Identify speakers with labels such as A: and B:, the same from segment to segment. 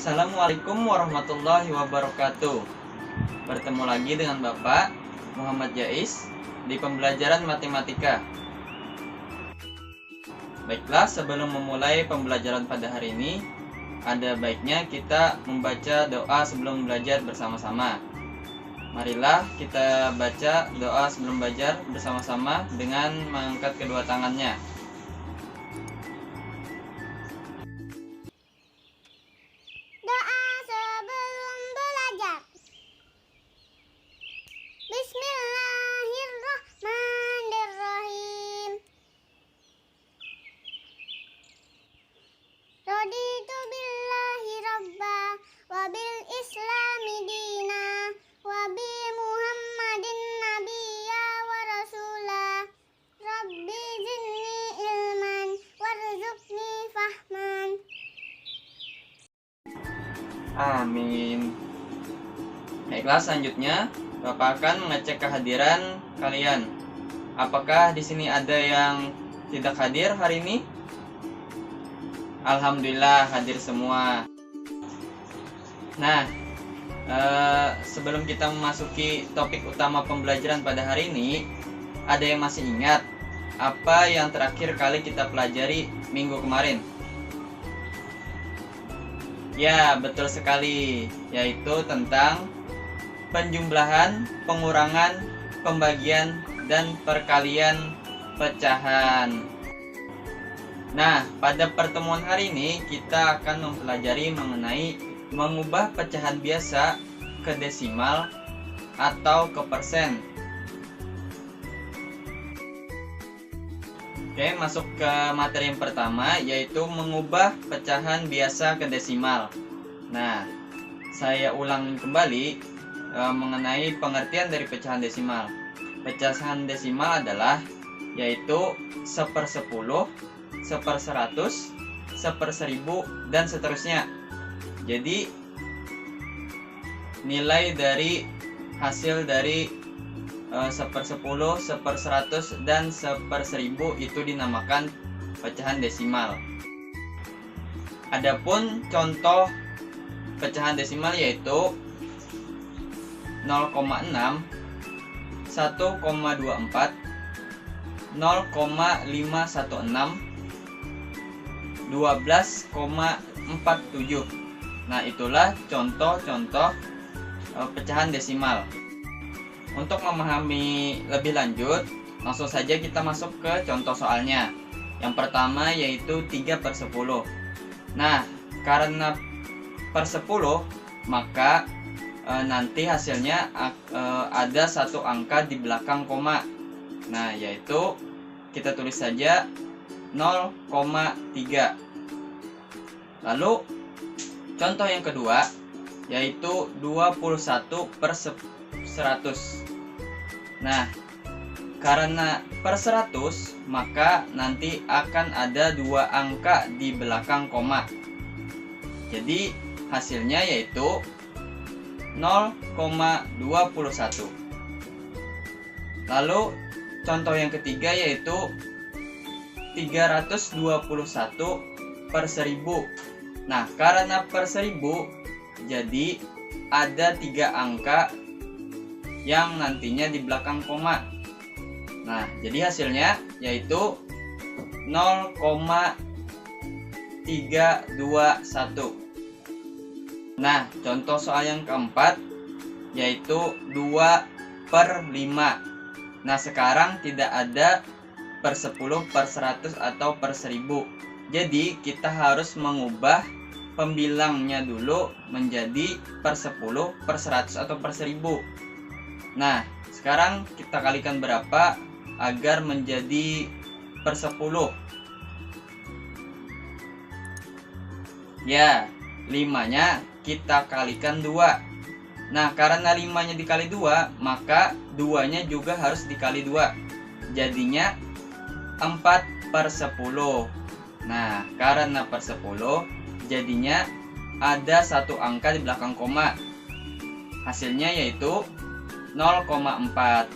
A: Assalamualaikum warahmatullahi wabarakatuh. Bertemu lagi dengan Bapak Muhammad Jais di pembelajaran matematika. Baiklah, sebelum memulai pembelajaran pada hari ini, ada baiknya kita membaca doa sebelum belajar bersama-sama. Marilah kita baca doa sebelum belajar bersama-sama dengan mengangkat kedua tangannya.
B: Doa sebelum belajar. Bismillahirrahmanirrahim. Raditu billahi rabba wa bil islami dina wa bi Muhammadin nabiyya wa rasula. Rabbi zidni ilman warzuqni fahman.
A: Amin. Baiklah, selanjutnya Bapak akan mengecek kehadiran kalian. Apakah di sini ada yang tidak hadir hari ini? Alhamdulillah hadir semua. Nah, sebelum kita memasuki topik utama pembelajaran pada hari ini, ada yang masih ingat apa yang terakhir kali kita pelajari minggu kemarin? Ya, betul sekali, yaitu tentang penjumlahan, pengurangan, pembagian, dan perkalian pecahan. Nah, pada pertemuan hari ini kita akan mempelajari mengenai mengubah pecahan biasa ke desimal atau ke persen. Oke, masuk ke materi yang pertama, yaitu mengubah pecahan biasa ke desimal. Nah, saya ulang kembali mengenai pengertian dari pecahan desimal. Pecahan desimal adalah yaitu 1/10, 1/100, 1/1000, dan seterusnya. Jadi, nilai dari hasil dari 1/10, 1/100, dan 1/1000 itu dinamakan pecahan desimal. Adapun contoh pecahan desimal yaitu 0,6, 1,24, 0,516, 12,47. Nah, itulah contoh-contoh pecahan desimal. Untuk memahami lebih lanjut, langsung saja kita masuk ke contoh soalnya. Yang pertama yaitu 3/10. Nah, karena per 10, maka nanti hasilnya ada satu angka di belakang koma. Nah, yaitu kita tulis saja 0,3. Lalu contoh yang kedua yaitu 21/100. Nah, karena per 100, maka nanti akan ada dua angka di belakang koma. Jadi hasilnya yaitu 0,21. Lalu contoh yang ketiga yaitu 321/1000. Nah, karena per 1000, jadi ada tiga angka yang nantinya di belakang koma. Nah, jadi hasilnya yaitu 0,321. Nah, contoh soal yang keempat yaitu 2/5. Nah, sekarang tidak ada per 10, per 100, atau per 1000. Jadi, kita harus mengubah pembilangnya dulu menjadi per 10, per 100, atau per 1000. Nah, sekarang kita kalikan berapa agar menjadi per 10? Ya, 5-nya kita kalikan 2. Nah, karena 5-nya dikali 2, maka 2-nya juga harus dikali 2. Jadinya 4/10. Nah, karena per 10, jadinya ada satu angka di belakang koma. Hasilnya yaitu 0,4.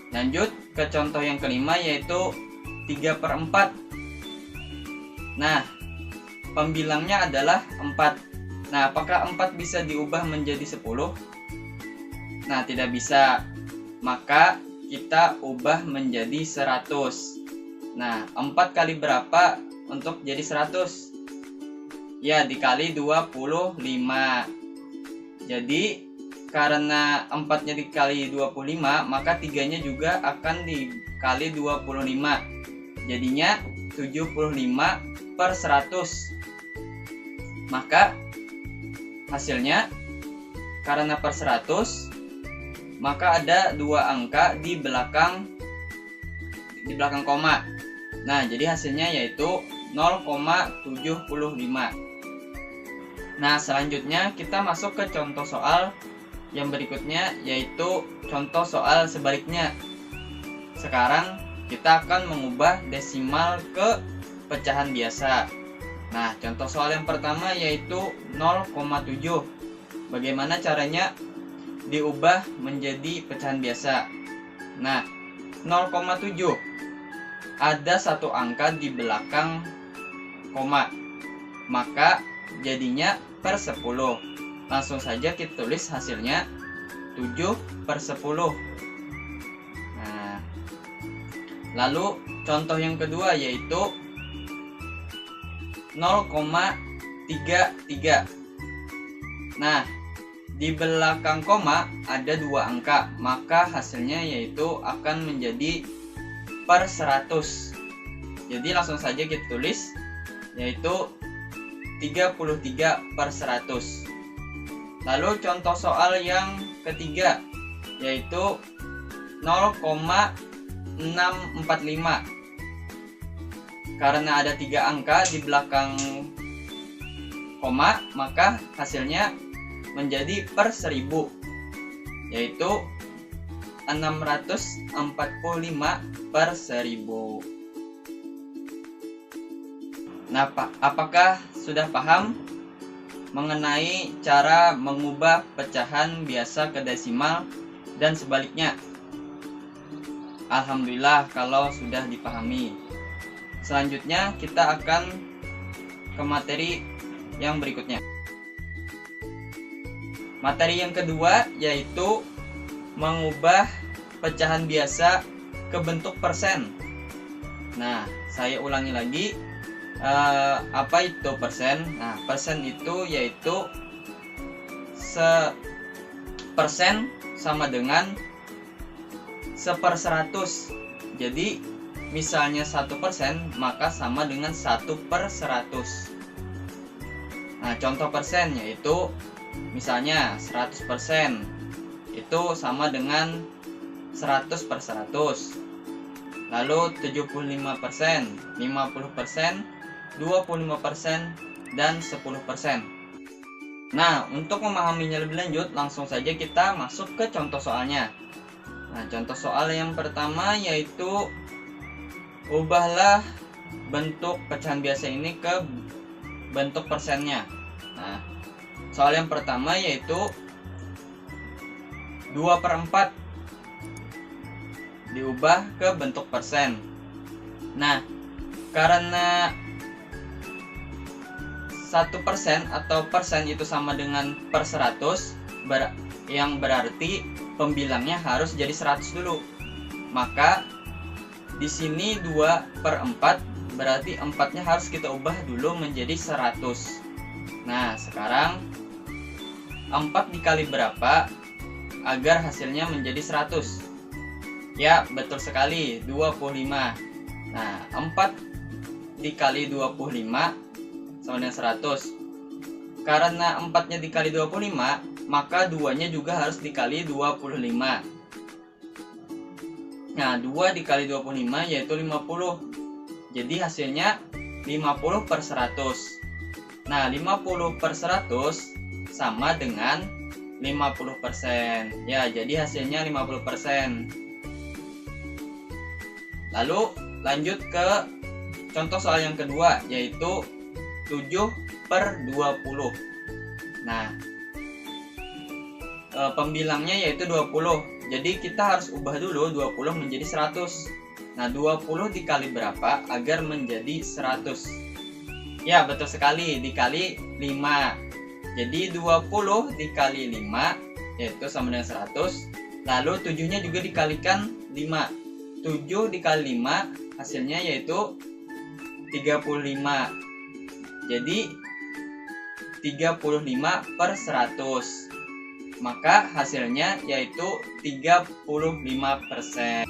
A: Lanjut ke contoh yang kelima yaitu 3/4. Nah, pembilangnya adalah 4. Nah, apakah 4 bisa diubah menjadi 10? Nah, tidak bisa. Maka kita ubah menjadi 100. Nah, 4 kali berapa untuk jadi 100? Ya, dikali 25. Jadi, karena 4-nya dikali 25, maka 3-nya juga akan dikali 25. Jadinya 75 per 100. Maka hasilnya, karena per 100, maka ada 2 angka di belakang koma. Nah, jadi hasilnya yaitu 0,75. Nah, selanjutnya kita masuk ke contoh soal yang berikutnya, yaitu contoh soal sebaliknya. Sekarang kita akan mengubah desimal ke pecahan biasa. Nah, contoh soal yang pertama yaitu 0,7. Bagaimana caranya diubah menjadi pecahan biasa? Nah, 0,7 ada satu angka di belakang koma, maka jadinya per 10. Langsung saja kita tulis hasilnya 7 per 10. Nah, lalu contoh yang kedua yaitu 0,33. Nah, di belakang koma ada 2 angka, maka hasilnya yaitu akan menjadi per 100. Jadi langsung saja kita tulis yaitu 33 per 100. Lalu contoh soal yang ketiga yaitu 0,645. Karena ada 3 angka di belakang koma, maka hasilnya menjadi per 1000, yaitu 645 per 1000. Nah, apakah sudah paham mengenai cara mengubah pecahan biasa ke desimal dan sebaliknya? Alhamdulillah kalau sudah dipahami. Selanjutnya kita akan ke materi yang berikutnya. Materi yang kedua yaitu mengubah pecahan biasa ke bentuk persen. Nah, saya ulangi lagi, apa itu persen? Nah, persen itu yaitu persen sama dengan 1/100. Jadi misalnya 1%, maka sama dengan 1/100. Nah, contoh persen yaitu misalnya 100% itu sama dengan 100/100. Lalu 75%, 50%, 25%, dan 10%. Nah, untuk memahaminya lebih lanjut, langsung saja kita masuk ke contoh soalnya. Nah, contoh soal yang pertama yaitu ubahlah bentuk pecahan biasa ini ke bentuk persennya. Nah, soal yang pertama yaitu 2/4 diubah ke bentuk persen. Nah, karena 1% atau persen itu sama dengan per 100, yang berarti pembilangnya harus jadi 100 dulu. Maka di sini 2/4 berarti 4-nya harus kita ubah dulu menjadi 100. Nah, sekarang 4 dikali berapa agar hasilnya menjadi 100? Ya, betul sekali, 25. Nah, 4 dikali 25 sama dengan 100. Karena 4-nya dikali 25, maka 2-nya juga harus dikali 25. Nah, 2 dikali 25 yaitu 50. Jadi hasilnya 50/100. Nah, 50/100 sama dengan 50%. Ya, jadi hasilnya 50%. Lalu lanjut ke contoh soal yang kedua yaitu 7/20. Nah, pembilangnya yaitu 20. Jadi kita harus ubah dulu 20 menjadi 100. Nah, 20 dikali berapa agar menjadi 100? Ya, betul sekali, dikali 5. Jadi 20 dikali 5 yaitu sama dengan 100. Lalu 7-nya juga dikalikan 5. 7 dikali 5 hasilnya yaitu 35. Jadi 35 per 100. Maka hasilnya yaitu 35%.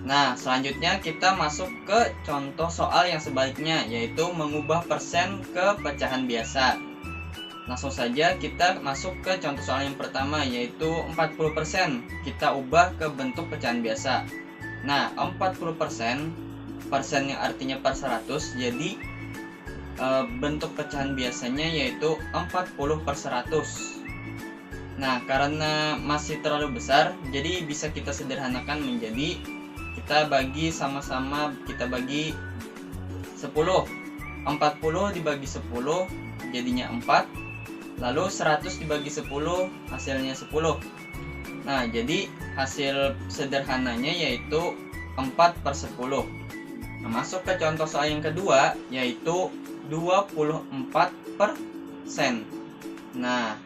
A: Nah, selanjutnya kita masuk ke contoh soal yang sebaliknya, yaitu mengubah persen ke pecahan biasa. Langsung saja kita masuk ke contoh soal yang pertama, yaitu 40%. Kita ubah ke bentuk pecahan biasa. Nah, 40%, persen yang artinya per 100, jadi bentuk pecahan biasanya yaitu 40 per 100. Nah, karena masih terlalu besar, jadi bisa kita sederhanakan menjadi kita bagi sama-sama, kita bagi 10. 40 dibagi 10 jadinya 4. Lalu 100 dibagi 10 hasilnya 10. Nah, jadi hasil sederhananya yaitu 4 per 10. Nah, masuk ke contoh soal yang kedua, yaitu 24%. Nah,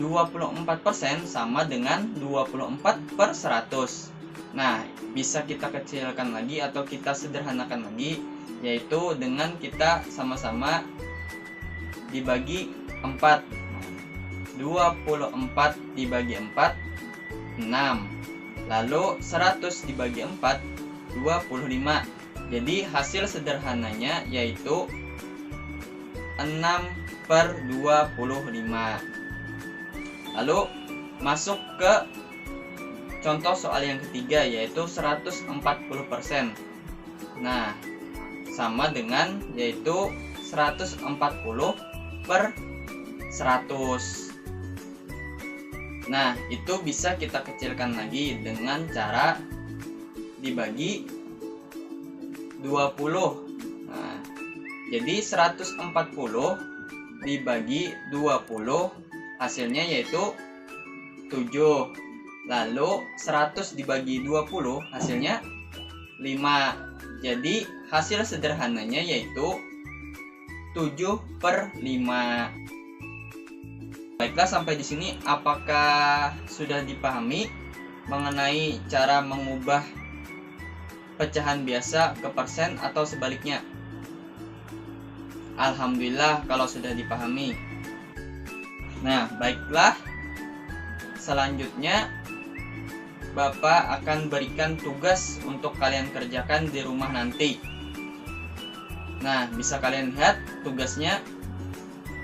A: 24% sama dengan 24 per 100. Nah, bisa kita kecilkan lagi atau kita sederhanakan lagi, yaitu dengan kita sama-sama dibagi 4. 24 dibagi 4, 6. Lalu 100 dibagi 4, 25. Jadi hasil sederhananya yaitu 6 per 25. Lalu masuk ke contoh soal yang ketiga, yaitu 140%. Nah, sama dengan yaitu 140 per 100. Nah, itu bisa kita kecilkan lagi dengan cara dibagi 20. Nah, jadi 140 dibagi 20 hasilnya yaitu 7. Lalu 100 dibagi 20 hasilnya 5. Jadi hasil sederhananya yaitu 7 per 5. Baiklah, sampai di sini apakah sudah dipahami mengenai cara mengubah pecahan biasa ke persen atau sebaliknya? Alhamdulillah kalau sudah dipahami. Nah, baiklah. Selanjutnya Bapak akan berikan tugas untuk kalian kerjakan di rumah nanti. Nah, bisa kalian lihat tugasnya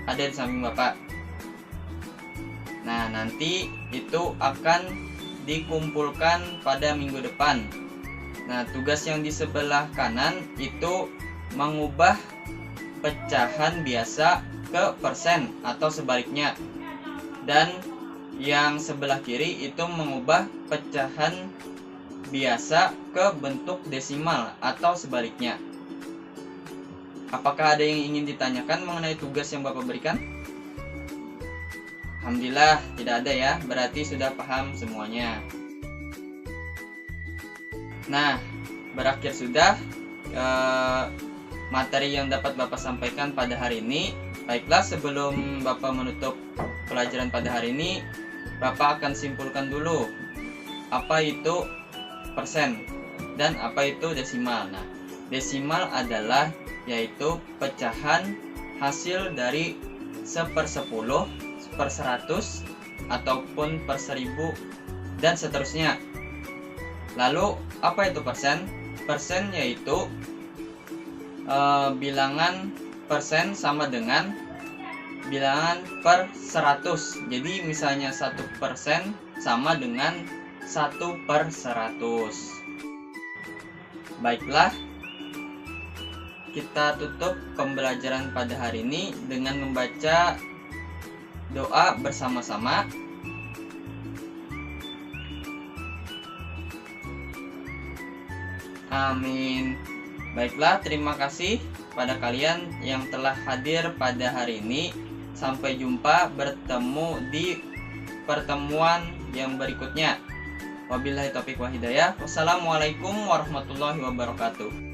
A: ada di samping Bapak. Nah, nanti itu akan dikumpulkan pada minggu depan. Nah, tugas yang di sebelah kanan itu mengubah pecahan biasa ke persen atau sebaliknya. Dan yang sebelah kiri itu mengubah pecahan biasa ke bentuk desimal atau sebaliknya. Apakah ada yang ingin ditanyakan mengenai tugas yang Bapak berikan? Alhamdulillah tidak ada ya, berarti sudah paham semuanya. Nah, berakhir sudah materi yang dapat Bapak sampaikan pada hari ini. Baiklah, sebelum Bapak menutup pelajaran pada hari ini, Bapak akan simpulkan dulu apa itu persen dan apa itu desimal. Nah, desimal adalah yaitu pecahan hasil dari 1/10, per 100, ataupun per 1000 dan seterusnya. Lalu apa itu persen? Persen yaitu bilangan persen sama dengan bilangan per 100. Jadi misalnya 1% sama dengan 1/100. Baiklah, kita tutup pembelajaran pada hari ini dengan membaca doa bersama-sama. Amin. Baiklah, terima kasih pada kalian yang telah hadir pada hari ini. Sampai jumpa, bertemu di pertemuan yang berikutnya. Wabillahi taufiq wa hidayah. Wassalamualaikum warahmatullahi wabarakatuh.